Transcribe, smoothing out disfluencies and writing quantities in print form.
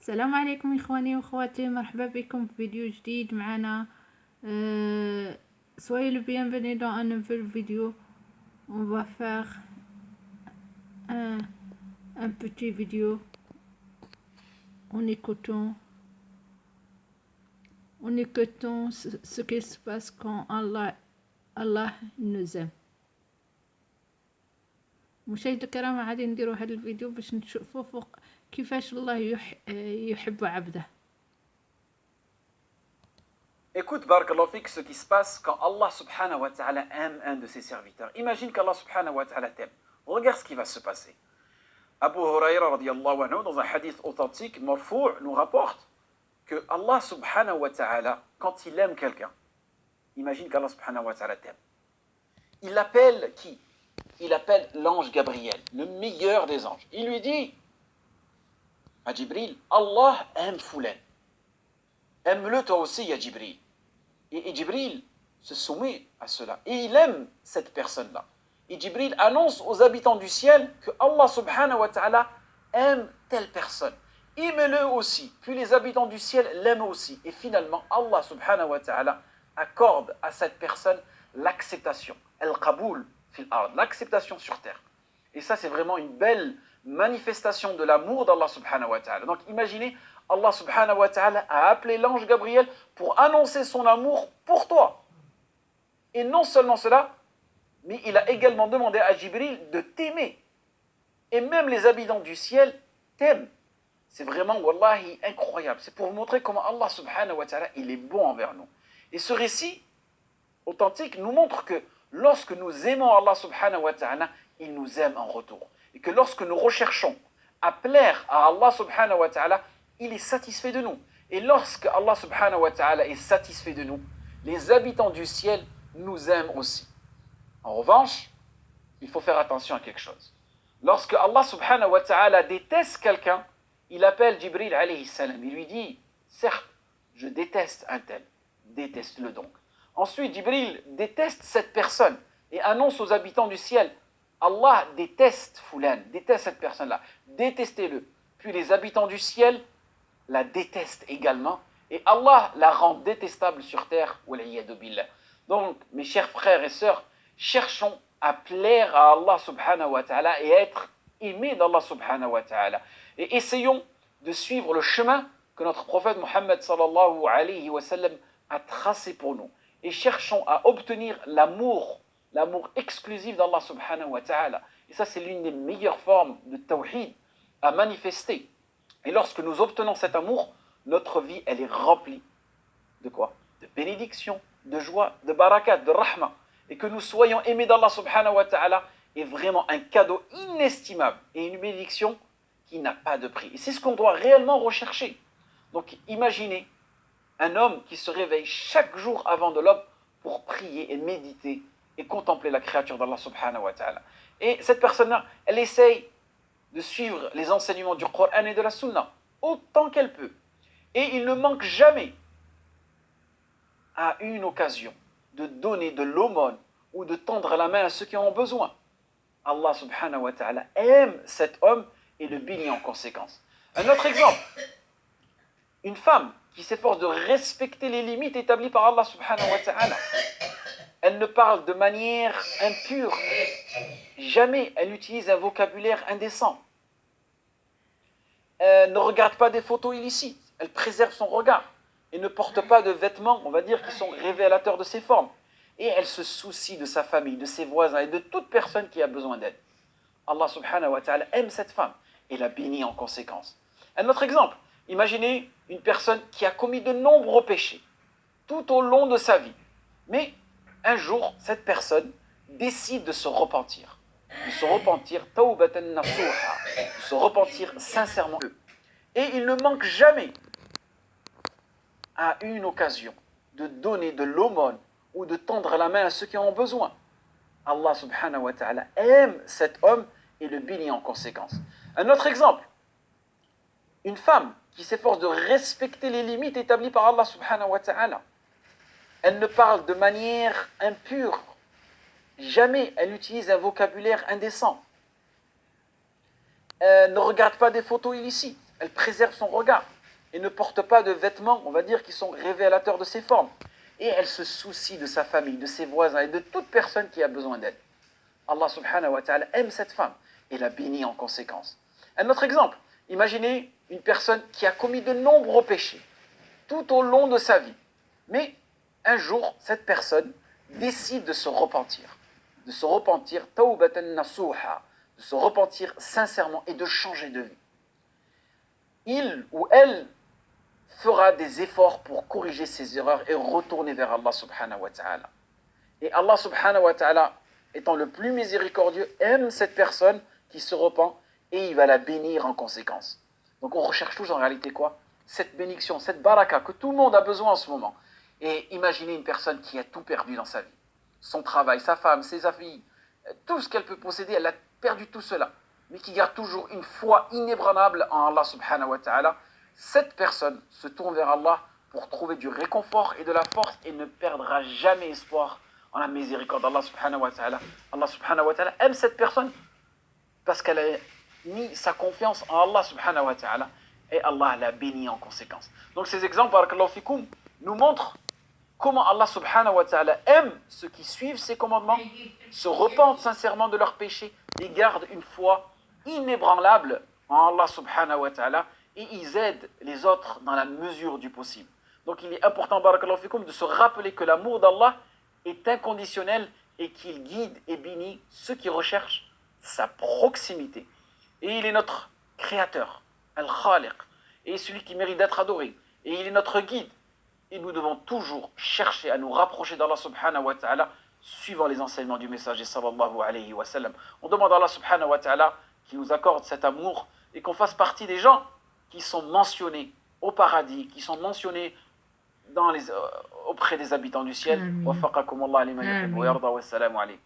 السلام عليكم إخواني وأخواتي، مرحبا بكم في فيديو جديد معنا. Soyez le bienvenu dans un nouvel vidéo. On va faire un petit vidéo en écoutant ce qui se passe quand Allah nous aime. مشاهدينا الكرام، عادي نديروا هذا الفيديو باش نشوفوا كيفاش الله يحب عبده. Écoute, Barakallahu fik, ce qui se passe quand Allah subhanahu wa ta'ala aime un de ses serviteurs. Imagine qu'Allah subhanahu wa ta'ala t'aime. Regarde ce qui va se passer. Abu Huraira radiyallahu anhu, dans un hadith authentique, marfou', nous rapporte que Allah subhanahu wa ta'ala, quand il aime quelqu'un, imagine qu'Allah subhanahu wa ta'ala t'aime. Il appelle qui? Il appelle l'ange Gabriel, le meilleur des anges. Il lui dit à Jibril, Allah aime Foulen. Aime-le toi aussi, ya Jibril. Et Jibril se soumet à cela. Et il aime cette personne-là. Et Jibril annonce aux habitants du ciel que Allah subhanahu wa ta'ala aime telle personne. Aimez-le aussi. Puis les habitants du ciel l'aiment aussi. Et finalement, Allah subhanahu wa ta'ala accorde à cette personne l'acceptation. Al-Qaboul fil ard, l'acceptation sur terre. Et ça, c'est vraiment une belle manifestation de l'amour d'Allah subhanahu wa ta'ala. Donc imaginez, Allah subhanahu wa ta'ala a appelé l'ange Gabriel pour annoncer son amour pour toi. Et non seulement cela, mais il a également demandé à Jibril de t'aimer. Et même les habitants du ciel t'aiment. C'est vraiment, wallahi, incroyable. C'est pour vous montrer comment Allah subhanahu wa ta'ala, il est bon envers nous. Et ce récit authentique nous montre que lorsque nous aimons Allah subhanahu wa ta'ala, il nous aime en retour. Et que lorsque nous recherchons à plaire à Allah subhanahu wa ta'ala, il est satisfait de nous. Et lorsque Allah subhanahu wa ta'ala est satisfait de nous, les habitants du ciel nous aiment aussi. En revanche, il faut faire attention à quelque chose. Lorsque Allah subhanahu wa ta'ala déteste quelqu'un, il appelle Jibril alayhi salam. Il lui dit, certes, je déteste un tel, déteste-le donc. Ensuite, Jibril déteste cette personne et annonce aux habitants du ciel, Allah déteste Foulan, déteste cette personne-là, détestez-le. Puis les habitants du ciel la détestent également et Allah la rend détestable sur terre. Donc, mes chers frères et sœurs, cherchons à plaire à Allah subhanahu wa ta'ala et à être aimés d'Allah subhanahu wa ta'ala. Et essayons de suivre le chemin que notre prophète Muhammad sallallahu alayhi wa sallam a tracé pour nous. Et cherchons à obtenir l'amour exclusif d'Allah subhanahu wa ta'ala. Et ça, c'est l'une des meilleures formes de tawhid à manifester. Et lorsque nous obtenons cet amour, notre vie, elle est remplie de quoi? De bénédictions, de joie, de barakat, de rahma. Et que nous soyons aimés d'Allah subhanahu wa ta'ala est vraiment un cadeau inestimable et une bénédiction qui n'a pas de prix. Et c'est ce qu'on doit réellement rechercher. Donc imaginez un homme qui se réveille chaque jour avant de l'aube pour prier et méditer et contempler la créature d'Allah subhanahu wa ta'ala. Et cette personne-là, elle essaye de suivre les enseignements du Coran et de la Sunna autant qu'elle peut. Et il ne manque jamais à une occasion de donner de l'aumône ou de tendre la main à ceux qui en ont besoin. Allah subhanahu wa ta'ala aime cet homme et le bénit en conséquence. Un autre exemple, une femme qui s'efforce de respecter les limites établies par Allah subhanahu wa ta'ala. Elle ne parle de manière impure. Jamais elle utilise un vocabulaire indécent. Elle ne regarde pas des photos illicites. Elle préserve son regard et ne porte pas de vêtements, on va dire, qui sont révélateurs de ses formes. Et elle se soucie de sa famille, de ses voisins et de toute personne qui a besoin d'aide. Allah subhanahu wa ta'ala aime cette femme et la bénit en conséquence. Un autre exemple, imaginez une personne qui a commis de nombreux péchés tout au long de sa vie. Mais un jour, cette personne décide de se repentir. De se repentir, tawbatan nasuha, de se repentir sincèrement. Et il ne manque jamais à une occasion de donner de l'aumône ou de tendre la main à ceux qui en ont besoin. Allah subhanahu wa ta'ala aime cet homme et le bénit en conséquence. Un autre exemple, une femme qui s'efforce de respecter les limites établies par Allah subhanahu wa ta'ala. Elle ne parle de manière impure. Jamais elle utilise un vocabulaire indécent. Elle ne regarde pas des photos illicites. elle préserve son regard et ne porte pas de vêtements, on va dire, qui sont révélateurs de ses formes. Et elle se soucie de sa famille, de ses voisins et de toute personne qui a besoin d'aide. Allah subhanahu wa ta'ala aime cette femme et la bénit en conséquence. Un autre exemple, imaginez une personne qui a commis de nombreux péchés tout au long de sa vie. Mais un jour, cette personne décide de se repentir. Tawbatan nasuha, de se repentir sincèrement et de changer de vie. Il ou elle fera des efforts pour corriger ses erreurs et retourner vers Allah subhanahu wa ta'ala. Et Allah subhanahu wa ta'ala, étant le plus miséricordieux, aime cette personne qui se repent et il va la bénir en conséquence. Donc on recherche tous en réalité quoi? Cette bénédiction, cette baraka que tout le monde a besoin en ce moment. Et imaginez une personne qui a tout perdu dans sa vie. Son travail, sa femme, ses affaires, tout ce qu'elle peut posséder, elle a perdu tout cela. Mais qui garde toujours une foi inébranlable en Allah subhanahu wa ta'ala. Cette personne se tourne vers Allah pour trouver du réconfort et de la force et ne perdra jamais espoir en la miséricorde d'Allah subhanahu wa ta'ala. Allah subhanahu wa ta'ala aime cette personne parce qu'elle a mis sa confiance en Allah subhanahu wa ta'ala et Allah l'a béni en conséquence. Donc ces exemples, barakallahu fikoum, nous montrent comment Allah subhanahu wa ta'ala aime ceux qui suivent ses commandements, se repentent sincèrement de leurs péchés et gardent une foi inébranlable en Allah subhanahu wa ta'ala et ils aident les autres dans la mesure du possible. Donc il est important, barakallahu fikoum, de se rappeler que l'amour d'Allah est inconditionnel et qu'il guide et bénit ceux qui recherchent sa proximité. Et il est notre créateur, Al-Khaliq, et celui qui mérite d'être adoré. Et il est notre guide. Et nous devons toujours chercher à nous rapprocher d'Allah subhanahu wa ta'ala, suivant les enseignements du messager sallallahu alayhi wa sallam. On demande à Allah subhanahu wa ta'ala qui nous accorde cet amour et qu'on fasse partie des gens qui sont mentionnés au paradis, qui sont mentionnés auprès des habitants du ciel. Wafaqakum Allah lima yuhibbu wa yarda wa assalamu alaykum.